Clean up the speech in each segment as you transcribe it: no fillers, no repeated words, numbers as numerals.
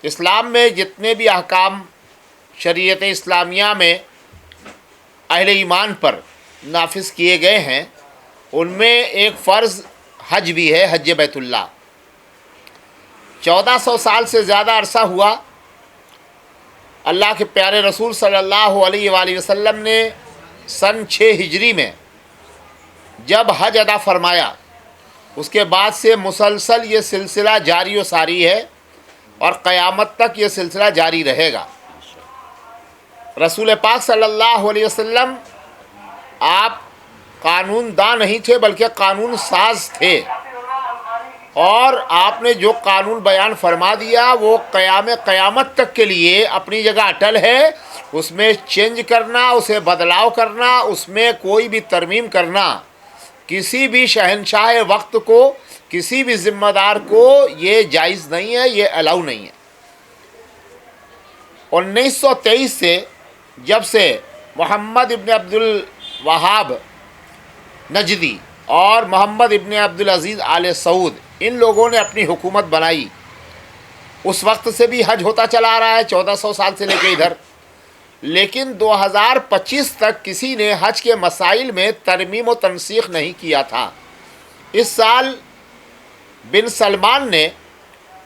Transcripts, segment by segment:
اسلام میں جتنے بھی احکام شریعت اسلامیہ میں اہل ایمان پر نافذ کیے گئے ہیں ان میں ایک فرض حج بھی ہے، حج بیت اللہ۔ 1400 سال سے زیادہ عرصہ ہوا اللہ کے پیارے رسول صلی اللہ علیہ وآلہ وسلم نے سن 6 ہجری میں جب حج ادا فرمایا، اس کے بعد سے مسلسل یہ سلسلہ جاری و ساری ہے اور قیامت تک یہ سلسلہ جاری رہے گا۔ رسول پاک صلی اللہ علیہ وسلم آپ قانون داں نہیں تھے بلکہ قانون ساز تھے، اور آپ نے جو قانون بیان فرما دیا وہ قیامت تک کے لیے اپنی جگہ اٹل ہے۔ اس میں چینج کرنا، اسے بدلاؤ کرنا، اس میں کوئی بھی ترمیم کرنا کسی بھی شہنشاہ وقت کو، کسی بھی ذمہ دار کو یہ جائز نہیں ہے، یہ الاؤ نہیں ہے۔ 1923 سے جب سے محمد ابن عبد الوہاب نجدی اور محمد ابن عبدالعزیز آل سعود ان لوگوں نے اپنی حکومت بنائی، اس وقت سے بھی حج ہوتا چلا آ رہا ہے 1400 سال سے لے کے ادھر، لیکن 2025 تک کسی نے حج کے مسائل میں ترمیم و تنسیخ نہیں کیا تھا۔ اس سال بن سلمان نے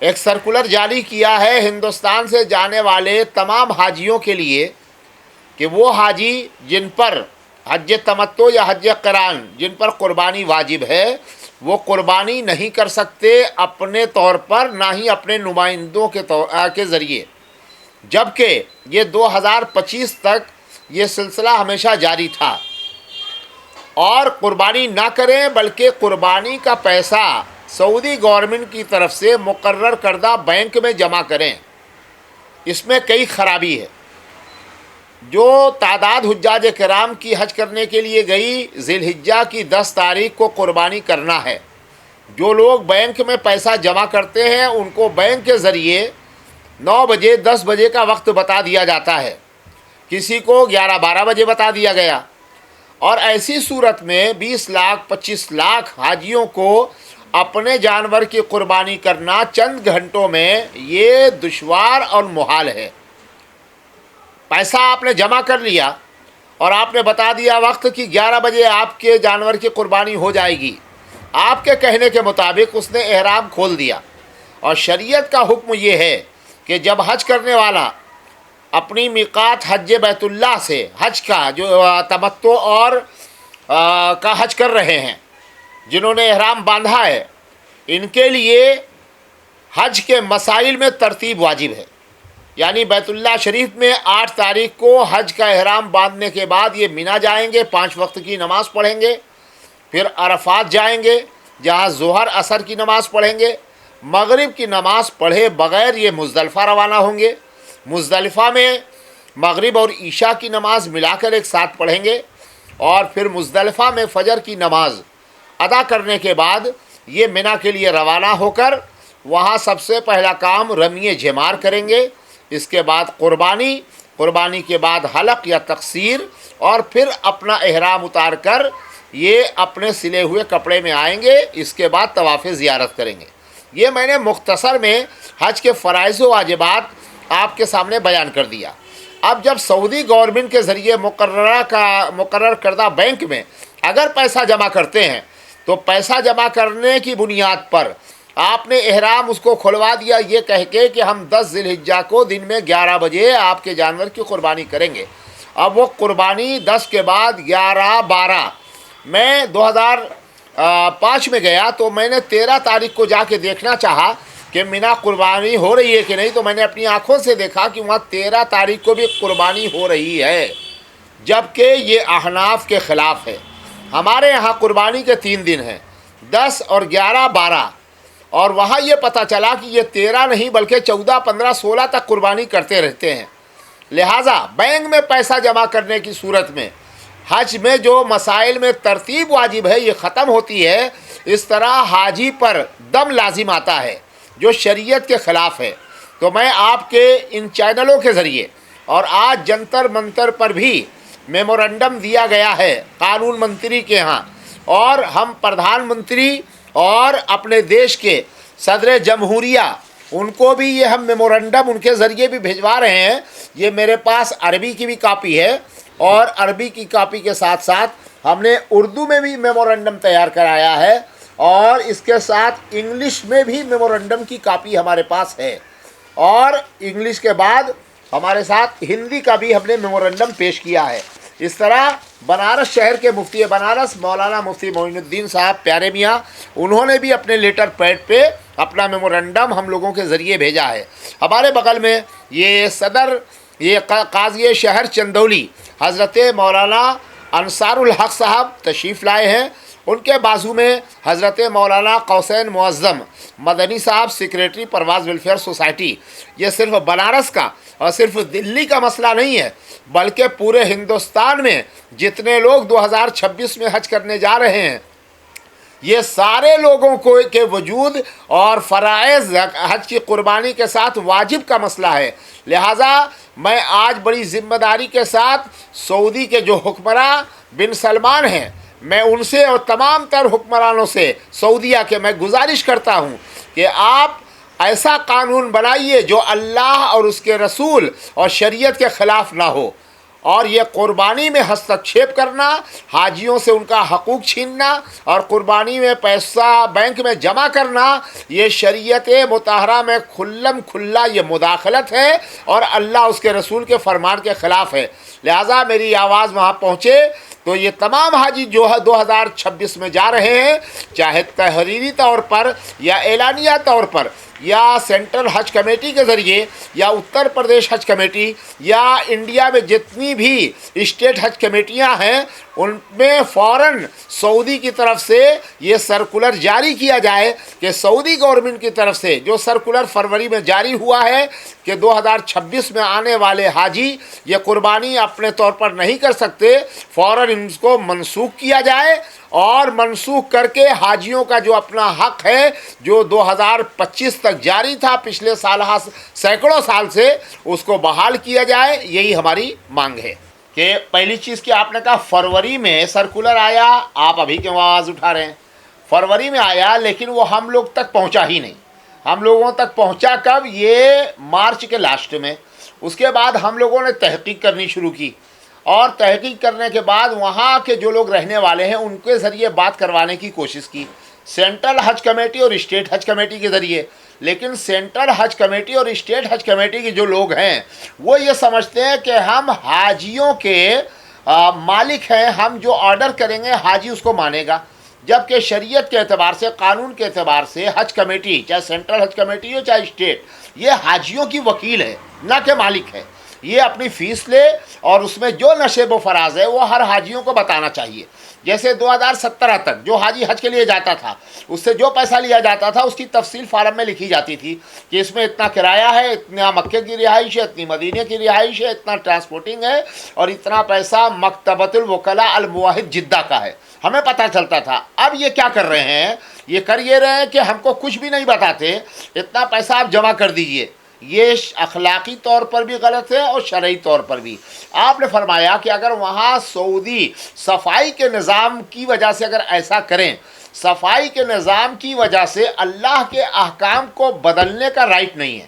ایک سرکولر جاری کیا ہے ہندوستان سے جانے والے تمام حاجیوں کے لیے کہ وہ حاجی جن پر حج تمتع یا حج قران جن پر قربانی واجب ہے وہ قربانی نہیں کر سکتے اپنے طور پر، نہ ہی اپنے نمائندوں کے ذریعے، جبکہ یہ 2025 تک یہ سلسلہ ہمیشہ جاری تھا۔ اور قربانی نہ کریں بلکہ قربانی کا پیسہ سعودی گورنمنٹ کی طرف سے مقرر کردہ بینک میں جمع کریں۔ اس میں کئی خرابی ہے۔ جو تعداد حجاج کرام کی حج کرنے کے لیے گئی، ذی الحجہ کی 10 تاریخ کو قربانی کرنا ہے۔ جو لوگ بینک میں پیسہ جمع کرتے ہیں ان کو بینک کے ذریعے 9 بجے 10 بجے کا وقت بتا دیا جاتا ہے، کسی کو 11-12 بجے بتا دیا گیا، اور ایسی صورت میں 20 لاکھ 25 لاکھ حاجیوں کو اپنے جانور کی قربانی کرنا چند گھنٹوں میں یہ دشوار اور محال ہے۔ پیسہ آپ نے جمع کر لیا اور آپ نے بتا دیا وقت کہ 11 بجے آپ کے جانور کی قربانی ہو جائے گی، آپ کے کہنے کے مطابق اس نے احرام کھول دیا۔ اور شریعت کا حکم یہ ہے کہ جب حج کرنے والا اپنی میقات حج بیت اللہ سے حج کا جو تمتع اور کا حج کر رہے ہیں، جنہوں نے احرام باندھا ہے، ان کے لیے حج کے مسائل میں ترتیب واجب ہے۔ یعنی بیت اللہ شریف میں 8 تاریخ کو حج کا احرام باندھنے کے بعد یہ مینا جائیں گے، 5 وقت کی نماز پڑھیں گے، پھر عرفات جائیں گے جہاں ظہر عصر کی نماز پڑھیں گے، مغرب کی نماز پڑھے بغیر یہ مزدلفہ روانہ ہوں گے، مزدلفہ میں مغرب اور عشاء کی نماز ملا کر ایک ساتھ پڑھیں گے، اور پھر مزدلفہ میں فجر کی نماز ادا کرنے کے بعد یہ مینا کے لیے روانہ ہو کر وہاں سب سے پہلا کام رمی جمار کریں گے، اس کے بعد قربانی کے بعد حلق یا تقصیر، اور پھر اپنا احرام اتار کر یہ اپنے سلے ہوئے کپڑے میں آئیں گے، اس کے بعد طواف زیارت کریں گے۔ یہ میں نے مختصر میں حج کے فرائض و واجبات آپ کے سامنے بیان کر دیا۔ اب جب سعودی گورنمنٹ کے ذریعے مقرر کردہ بینک میں اگر پیسہ جمع کرتے ہیں تو پیسہ جمع کرنے کی بنیاد پر آپ نے احرام اس کو کھلوا دیا یہ کہہ کے کہ ہم 10 ذی الحجہ کو دن میں 11 بجے آپ کے جانور کی قربانی کریں گے۔ اب وہ قربانی 10 کے بعد 11-12، میں 2005 میں گیا تو میں نے 13 تاریخ کو جا کے دیکھنا چاہا کہ مینا قربانی ہو رہی ہے کہ نہیں، تو میں نے اپنی آنکھوں سے دیکھا کہ وہاں 13 تاریخ کو بھی قربانی ہو رہی ہے، جبکہ یہ احناف کے خلاف ہے۔ ہمارے یہاں قربانی کے 3 دن ہیں، 10 اور 11-12، اور وہاں یہ پتہ چلا کہ یہ 13 نہیں بلکہ 14, 15, 16 تک قربانی کرتے رہتے ہیں۔ لہٰذا بینک میں پیسہ جمع کرنے کی صورت میں حج میں جو مسائل میں ترتیب واجب ہے یہ ختم ہوتی ہے، اس طرح حاجی پر دم لازم آتا ہے جو شریعت کے خلاف ہے۔ تو میں آپ کے ان چینلوں کے ذریعے، اور آج جنتر منتر پر بھی میمورنڈم دیا گیا ہے قانون منتری کے ہاں، اور ہم پردھان منتری اور اپنے دیش کے صدر جمہوریہ ان کو بھی یہ ہم میمورنڈم ان کے ذریعے بھی بھجوا رہے ہیں. یہ میرے پاس عربی کی بھی کاپی ہے اور عربی کی کاپی کے ساتھ ساتھ ہم نے اردو میں بھی میمورنڈم تیار کرایا ہے اور اس کے ساتھ انگلش میں بھی میمورنڈم کی کاپی ہمارے پاس ہے اور انگلش کے بعد ہمارے ساتھ ہندی کا بھی ہم نے میمورنڈم پیش کیا ہے. اس طرح بنارس شہر کے مفتی بنارس مولانا مفتی معین الدین صاحب پیارے میاں انہوں نے بھی اپنے لیٹر پیڈ پہ اپنا میمورنڈم ہم لوگوں کے ذریعے بھیجا ہے. ہمارے بغل میں یہ صدر یہ قاضی شہر چندولی حضرت مولانا انصار الحق صاحب تشریف لائے ہیں. ان کے بازو میں حضرت مولانا قوسین معظم مدنی صاحب سیکریٹری پرواز ویلفیئر سوسائٹی. یہ صرف بنارس کا اور صرف دلی کا مسئلہ نہیں ہے بلکہ پورے ہندوستان میں جتنے لوگ 2026 میں حج کرنے جا رہے ہیں یہ سارے لوگوں کو کے وجود اور فرائض حج کی قربانی کے ساتھ واجب کا مسئلہ ہے. لہٰذا میں آج بڑی ذمہ داری کے ساتھ سعودی کے جو حکمراں بن سلمان ہیں میں ان سے اور تمام تر حکمرانوں سے سعودیہ کے میں گزارش کرتا ہوں کہ آپ ایسا قانون بنائیے جو اللہ اور اس کے رسول اور شریعت کے خلاف نہ ہو. اور یہ قربانی میں ہستکشیپ کرنا، حاجیوں سے ان کا حقوق چھیننا اور قربانی میں پیسہ بینک میں جمع کرنا یہ شریعت مطہرہ میں کھلم کھلا یہ مداخلت ہے اور اللہ اس کے رسول کے فرمان کے خلاف ہے. لہٰذا میری آواز وہاں پہنچے تو یہ تمام حاجی جو ہے 2026 میں جا رہے ہیں چاہے تحریری طور پر یا اعلانیہ طور پر یا سینٹرل حج کمیٹی کے ذریعے یا اتر پردیش حج کمیٹی یا انڈیا میں جتنی بھی اسٹیٹ حج کمیٹیاں ہیں ان میں فوراً سعودی کی طرف سے یہ سرکولر جاری کیا جائے کہ سعودی گورنمنٹ کی طرف سے جو سرکولر فروری میں جاری ہوا ہے کہ 2026 میں آنے والے حاجی یہ قربانی اپنے طور پر نہیں کر سکتے، فوراً ان کو منسوخ کیا جائے اور منسوخ کر کے حاجیوں کا جو اپنا حق ہے جو 2025 تک جاری تھا پچھلے سال سینکڑوں سال سے اس کو بحال کیا جائے. یہی ہماری مانگ ہے کہ پہلی چیز کہ آپ نے کہا فروری میں سرکولر آیا، آپ ابھی کیوں آواز اٹھا رہے ہیں؟ فروری میں آیا لیکن وہ ہم لوگ تک پہنچا ہی نہیں. ہم لوگوں تک پہنچا کب؟ یہ مارچ کے لاسٹ میں. اس کے بعد ہم لوگوں نے تحقیق کرنی شروع کی اور تحقیق کرنے کے بعد وہاں کے جو لوگ رہنے والے ہیں ان کے ذریعے بات کروانے کی کوشش کی سینٹرل حج کمیٹی اور اسٹیٹ حج کمیٹی کے ذریعے. لیکن سینٹرل حج کمیٹی اور اسٹیٹ حج کمیٹی کے جو لوگ ہیں وہ یہ سمجھتے ہیں کہ ہم حاجیوں کے مالک ہیں، ہم جو آرڈر کریں گے حاجی اس کو مانے گا، جبکہ شریعت کے اعتبار سے قانون کے اعتبار سے حج کمیٹی چاہے سینٹرل حج کمیٹی ہو چاہے اسٹیٹ یہ حاجیوں کی وکیل ہے نہ کہ مالک ہے. یہ اپنی فیس لے اور اس میں جو نشیب و فراز ہے وہ ہر حاجیوں کو بتانا چاہیے. جیسے 2017 تک جو حاجی حج کے لیے جاتا تھا اس سے جو پیسہ لیا جاتا تھا اس کی تفصیل فارم میں لکھی جاتی تھی کہ اس میں اتنا کرایہ ہے، اتنا مکے کی رہائش ہے، اتنی مدینے کی رہائش ہے، اتنا ٹرانسپورٹنگ ہے اور اتنا پیسہ مکتبۃ الوکلاء الموحد جدہ کا ہے. ہمیں پتہ چلتا تھا. اب یہ کیا کر رہے ہیں؟ یہ کر یہ رہے ہیں کہ ہم کو کچھ بھی نہیں بتاتے، اتنا پیسہ آپ جمع کر دیجئے. یہ اخلاقی طور پر بھی غلط ہے اور شرعی طور پر بھی. آپ نے فرمایا کہ اگر وہاں سعودی صفائی کے نظام کی وجہ سے اگر ایسا کریں، صفائی کے نظام کی وجہ سے اللہ کے احکام کو بدلنے کا رائٹ نہیں ہے.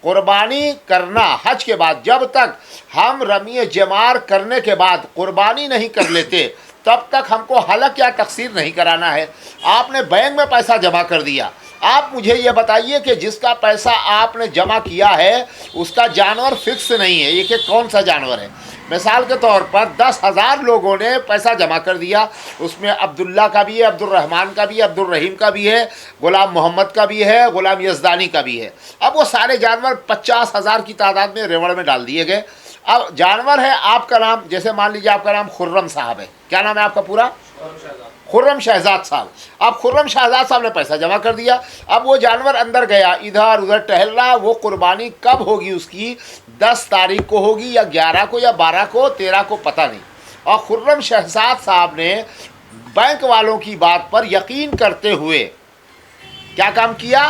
قربانی کرنا حج کے بعد جب تک ہم رمی جمار کرنے کے بعد قربانی نہیں کر لیتے تب تک ہم کو حلق یا تقصیر نہیں کرانا ہے. آپ نے بینک میں پیسہ جمع کر دیا، آپ مجھے یہ بتائیے کہ جس کا پیسہ آپ نے جمع کیا ہے اس کا جانور فکس نہیں ہے، یہ کہ کون سا جانور ہے. مثال کے طور پر 10,000 لوگوں نے پیسہ جمع کر دیا، اس میں عبداللہ کا بھی ہے، عبد الرحمن کا بھی ہے، عبد الرحیم کا بھی ہے، غلام محمد کا بھی ہے، غلام یزدانی کا بھی ہے. اب وہ سارے جانور 50,000 کی تعداد میں ریوڑ میں ڈال دیے گئے. اب جانور ہے آپ کا نام، جیسے مان لیجیے آپ کا نام خرم صاحب ہے، کیا نام ہے آپ کا پورا؟ خرم شہزاد صاحب. اب خرم شہزاد صاحب نے پیسہ جمع کر دیا. اب وہ جانور اندر گیا، ادھر ادھر ٹہل رہا. وہ قربانی کب ہوگی اس کی؟ 10 تاریخ کو ہوگی یا 11 کو یا 12 کو 13 کو، پتہ نہیں. اور خرم شہزاد صاحب نے بینک والوں کی بات پر یقین کرتے ہوئے کیا کام کیا؟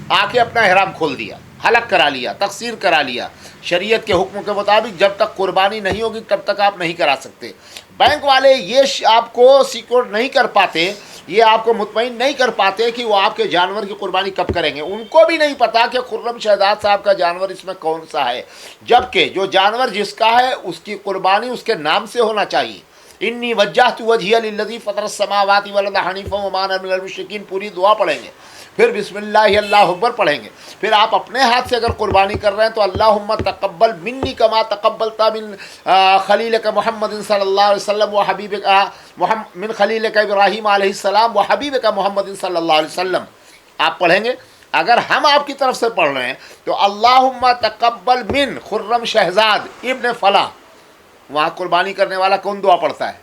آ کے اپنا احرام کھول دیا، حلق کرا لیا، تقصیر کرا لیا. شریعت کے حکم کے مطابق جب تک قربانی نہیں ہوگی تب تک آپ نہیں کرا سکتے. بینک والے یہ آپ کو سیکور نہیں کر پاتے یہ آپ کو مطمئن نہیں کر پاتے کہ وہ آپ کے جانور کی قربانی کب کریں گے. ان کو بھی نہیں پتا کہ خرم شہزاد صاحب کا جانور اس میں کون سا ہے، جبکہ جو جانور جس کا ہے اس کی قربانی اس کے نام سے ہونا چاہیے. انی وجہت وجہی للذی فطر السماوات والارض حنیفا وما انا من المشرکین، پوری دعا پڑھیں گے، پھر بسم اللہ اللہ اکبر پڑھیں گے. پھر آپ اپنے ہاتھ سے اگر قربانی کر رہے ہیں تو اللہم تقبل منی کما تقبلتا من خلیلک محمد صلی اللہ علیہ وسلم و حبیبک من خلیلک ابراہیم علیہ السلام و حبیبک محمد صلی اللہ علیہ وسلم آپ پڑھیں گے. اگر ہم آپ کی طرف سے پڑھ رہے ہیں تو اللہم تقبل من خرم شہزاد ابن فلاں، وہاں قربانی کرنے والا کون دعا پڑھتا ہے؟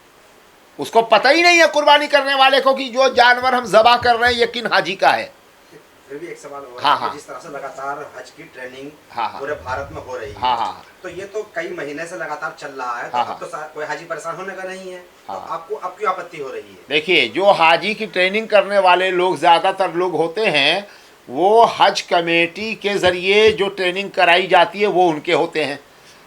اس کو پتہ ہی نہیں ہے قربانی کرنے والے کو کہ جو جانور ہم ذبح کر رہے ہیں یہ کن حاجی کا ہے. پھر بھی ایک سوال ہو ہاں رہا ہے ہاں کہ جس طرح سے لگاتار حج کی ٹریننگ ہاں ہاں پورے بھارت میں ہو رہی ہے، ہاں ہاں تو یہ تو کئی مہینے سے لگاتار چل رہا ہے، تو ہاں اب تو کوئی حاجی پریشان ہونے کا نہیں ہے، تو ہاں. آپ کو اب کیوں آپتی ہو رہی ہے؟ دیکھیے، جو حاجی کی ٹریننگ کرنے والے لوگ زیادہ تر لوگ ہوتے ہیں وہ حج کمیٹی کے ذریعے جو ٹریننگ کرائی جاتی ہے وہ ان کے ہوتے ہیں.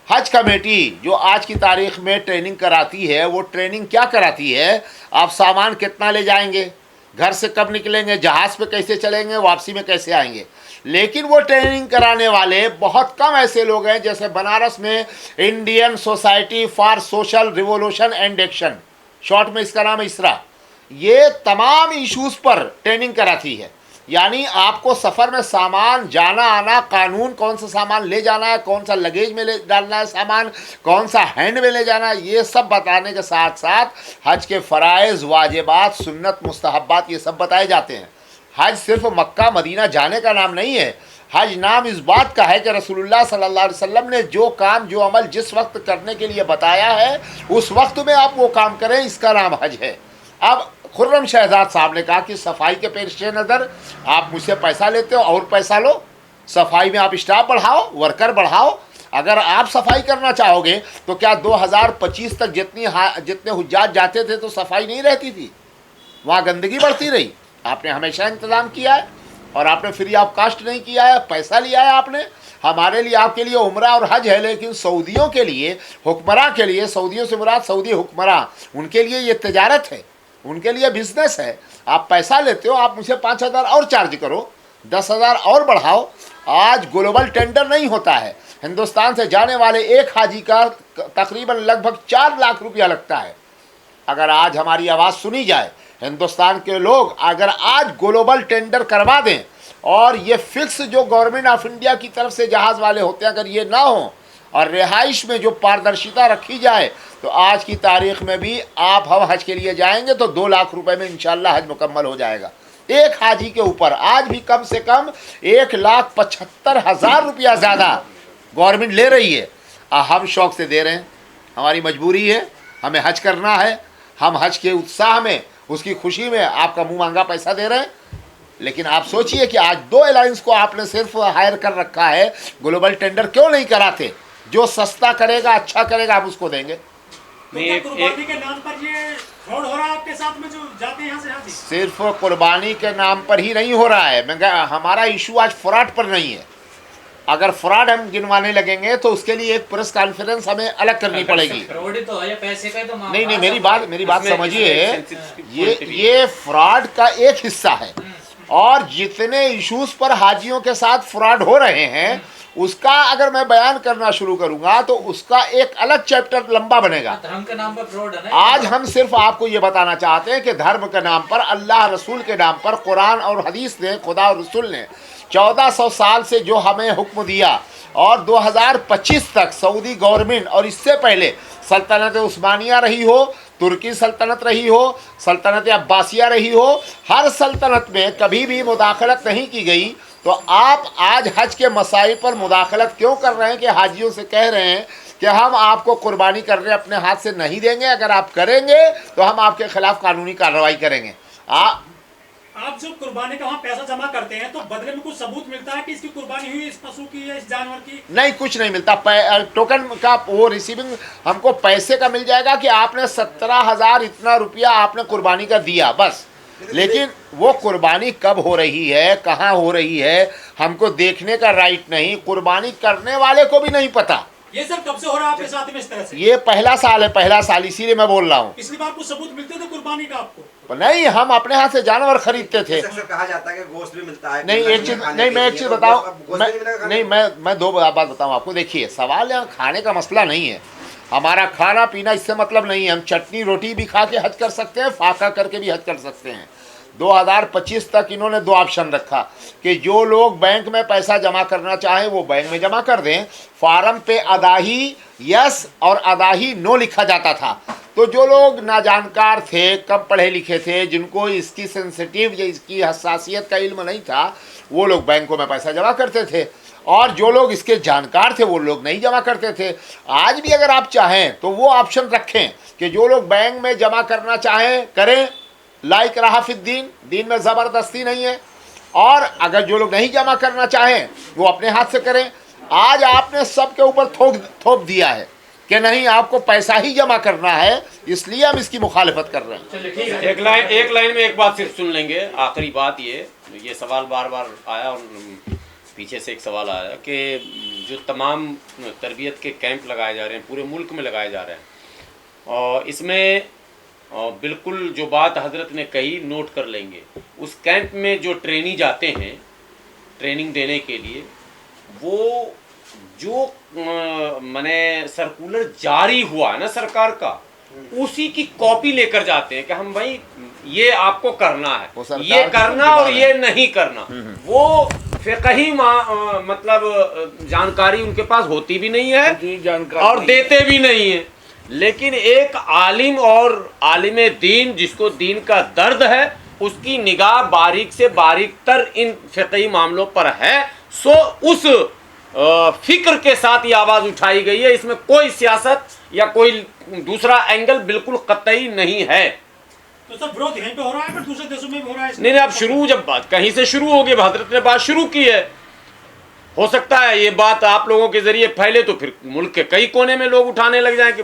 حج کمیٹی جو آج کی تاریخ میں ٹریننگ کراتی ہے وہ ٹریننگ کیا کراتی ہے؟ آپ سامان کتنا لے جائیں گے، گھر سے کب نکلیں گے، جہاز پہ کیسے چلیں گے، واپسی میں کیسے آئیں گے. لیکن وہ ٹریننگ کرانے والے بہت کم ایسے لوگ ہیں، جیسے بنارس میں Indian society for social revolution and action, short میں اس کا نام ہے اسرا، یہ تمام ایشوز پر ٹریننگ کراتی ہے. یعنی آپ کو سفر میں سامان جانا آنا، قانون کون سا سامان لے جانا ہے، کون سا لگیج میں لے ڈالنا ہے سامان، کون سا ہینڈ میں لے جانا ہے، یہ سب بتانے کے ساتھ ساتھ حج کے فرائض، واجبات، سنت، مستحبات، یہ سب بتائے جاتے ہیں. حج صرف مکہ مدینہ جانے کا نام نہیں ہے. حج نام اس بات کا ہے کہ رسول اللہ صلی اللہ علیہ وسلم نے جو کام جو عمل جس وقت کرنے کے لیے بتایا ہے اس وقت میں آپ وہ کام کریں، اس کا نام حج ہے. اب خرم شہزاد صاحب نے کہا کہ صفائی کے پیش نظر آپ مجھ سے پیسہ لیتے ہو اور پیسہ لو، صفائی میں آپ اسٹاف بڑھاؤ، ورکر بڑھاؤ. اگر آپ صفائی کرنا چاہو گے تو کیا 2025 تک جتنے حجاج جاتے تھے تو صفائی نہیں رہتی تھی؟ وہاں گندگی بڑھتی رہی. آپ نے ہمیشہ انتظام کیا ہے اور آپ نے فری آف کاسٹ نہیں کیا ہے، پیسہ لیا ہے آپ نے. ہمارے لیے، آپ کے لیے عمرہ اور حج ہے، لیکن سعودیوں کے لیے، حکمراں کے لیے، سعودیوں سے مراد سعودی حکمراں، ان کے لیے یہ تجارت ہے، ان کے لیے بزنس ہے. آپ پیسہ لیتے ہو، آپ مجھے 5,000 اور چارج کرو، 10,000 اور بڑھاؤ. آج گلوبل ٹینڈر نہیں ہوتا ہے. ہندوستان سے جانے والے ایک حاجی کا تقریباً لگ بھگ 4 لاکھ روپیہ لگتا ہے. اگر آج ہماری آواز سنی جائے، ہندوستان کے لوگ اگر آج گلوبل ٹینڈر کروا دیں اور یہ فکس جو گورنمنٹ آف انڈیا کی طرف سے جہاز والے ہوتے ہیں اگر یہ نہ ہوں اور رہائش میں جو پاردرشتا رکھی جائے تو آج کی تاریخ میں بھی آپ ہم حج کے لیے جائیں گے تو 2 لاکھ روپے میں انشاءاللہ حج مکمل ہو جائے گا. ایک حاجی کے اوپر آج بھی کم سے کم 1,75,000 روپیہ زیادہ گورنمنٹ لے رہی ہے. ہم شوق سے دے رہے ہیں، ہماری مجبوری ہے، ہمیں حج کرنا ہے. ہم حج کے اتساہ میں، اس کی خوشی میں آپ کا منہ مانگا پیسہ دے رہے ہیں. لیکن آپ سوچئے کہ آج 2 ایئرلائنس کو آپ نے صرف ہائر کر رکھا ہے، گلوبل ٹینڈر کیوں نہیں کراتے؟ جو سستا کرے گا، اچھا کرے گا، ہم اس کو دیں گے. قربانی کے نام پر یہ فراڈ ہو رہا ہے آپ کے ساتھ میں جو جاتے ہیں یہاں سے حاجی؟ صرف قربانی کے نام پر ہی نہیں ہو رہا ہے. ہمارا ایشو آج فراڈ پر نہیں ہے. اگر فراڈ ہم گنوانے لگیں گے تو اس کے لیے ایک پریس کانفرنس ہمیں الگ کرنی پڑے گی. نہیں، میری بات سمجھیے، یہ فراڈ کا ایک حصہ ہے، اور جتنے ایشوز پر حاجیوں کے ساتھ فراڈ ہو رہے ہیں اس کا اگر میں بیان کرنا شروع کروں گا تو اس کا ایک الگ چیپٹر لمبا بنے گا. دھرم کے نام پر فراڈ ہے. آج ہم صرف آپ کو یہ بتانا چاہتے ہیں کہ دھرم کے نام پر، اللہ رسول کے نام پر، قرآن اور حدیث نے، خدا اور رسول نے 1400 سال سے جو ہمیں حکم دیا، اور 2025 تک سعودی گورنمنٹ اور اس سے پہلے سلطنت عثمانیہ رہی ہو، ترکی سلطنت رہی ہو، سلطنت عباسیہ رہی ہو، ہر سلطنت میں کبھی بھی مداخلت نہیں کی گئی. تو آپ آج حج کے مسائل پر مداخلت کیوں کر رہے ہیں کہ حاجیوں سے کہہ رہے ہیں کہ ہم آپ کو قربانی کر رہے اپنے ہاتھ سے نہیں دیں گے، اگر آپ کریں گے تو ہم آپ کے خلاف قانونی کارروائی کریں گے. آپ جو قربانی کا وہاں پیسہ جمع کرتے ہیں تو بدلے میں کچھ ثبوت ملتا ہے کہ اس کی قربانی ہوئی، اس پشو کی یا اس جانور کی؟ نہیں، کچھ نہیں ملتا. ٹوکن کا وہ ریسیونگ ہم کو پیسے کا مل جائے گا کہ آپ نے 17,000 اتنا روپیہ آپ نے قربانی کا دیا، بس. لیکن وہ قربانی کب ہو رہی ہے، کہاں ہو رہی ہے، ہم کو دیکھنے کا رائٹ نہیں، قربانی کرنے والے کو بھی نہیں پتا. یہ سر کب سے ہو رہا ہے آپ کے ساتھ میں اس طرح سے؟ یہ پہلا سال ہے، اسی لیے میں بول رہا ہوں. پچھلی بار کچھ ثبوت ملتے تھے قربانی کا آپ کو؟ نہیں ہم اپنے ہاتھ سے جانور خریدتے تھے. جیسے کہا جاتا ہے کہ گوشت بھی ملتا ہے. نہیں ایک چیز نہیں میں ایک چیز بتاؤں نہیں میں دو بات بتاؤں آپ کو. دیکھیے سوال یہاں کھانے کا مسئلہ نہیں ہے. ہمارا کھانا پینا اس سے مطلب نہیں ہے. ہم چٹنی روٹی بھی کھا کے حج کر سکتے ہیں, فاقہ کر کے بھی حج کر سکتے ہیں. 2025 تک انہوں نے 2 آپشن رکھا کہ جو لوگ بینک میں پیسہ جمع کرنا چاہیں وہ بینک میں جمع کر دیں. فارم پہ اداہی یس اور اداہی نو لکھا جاتا تھا. تو جو لوگ ناجانکار تھے, کم پڑھے لکھے تھے, جن کو اس کی سینسیٹیو یا اس کی حساسیت کا علم نہیں تھا, وہ لوگ بینکوں میں پیسہ جمع کرتے تھے. اور جو لوگ اس کے جانکار تھے وہ لوگ نہیں جمع کرتے تھے. آج بھی اگر آپ چاہیں تو وہ آپشن رکھیں کہ جو لوگ بینک میں جمع کرنا چاہیں کریں, لائک رہا فی الدین, دین میں زبردستی نہیں ہے. اور اگر جو لوگ نہیں جمع کرنا چاہیں وہ اپنے ہاتھ سے کریں. آج آپ نے سب کے اوپر تھوپ دیا ہے کہ نہیں آپ کو پیسہ ہی جمع کرنا ہے, اس لیے ہم اس کی مخالفت کر رہے ہیں. ایک لائن میں ایک بات صرف سن لیں گے. آخری بات یہ سوال بار بار آیا اور پیچھے سے ایک سوال آیا کہ جو تمام تربیت کے کیمپ لگائے جا رہے ہیں پورے ملک میں لگائے جا رہے ہیں, اور اس میں بالکل جو بات حضرت نے کہی نوٹ کر لیں گے. اس کیمپ میں جو ٹرینی جاتے ہیں ٹریننگ دینے کے لیے, وہ جو سرکولر جاری ہوا ہے نا سرکار کا, اسی کی کاپی لے کر جاتے ہیں کہ ہم بھائی یہ آپ کو کرنا ہے, یہ کرنا اور یہ نہیں کرنا. وہ فقہی مطلب جانکاری ان کے پاس ہوتی بھی نہیں ہے اور دیتے بھی نہیں ہیں. لیکن ایک عالم اور عالم دین جس کو دین کا درد ہے, اس کی نگاہ باریک سے باریک تر ان فقہی معاملوں پر ہے. سو اس فکر کے ساتھ یہ آواز اٹھائی گئی ہے. اس میں کوئی سیاست یا کوئی دوسرا اینگل بالکل قطعی نہیں ہے. تو سب وروਧ یہیں پہ ہو رہا ہے پھر دوسرے دیشوں میں بھی ہو رہا ہے؟ نہیں اب شروع جب بات کہیں سے شروع ہوگی, حضرت نے بات شروع کی ہے, ہو سکتا ہے یہ بات آپ لوگوں کے ذریعے پھیلے تو پھر ملک کے کئی کونے میں لوگ اٹھانے لگ جائیں کہ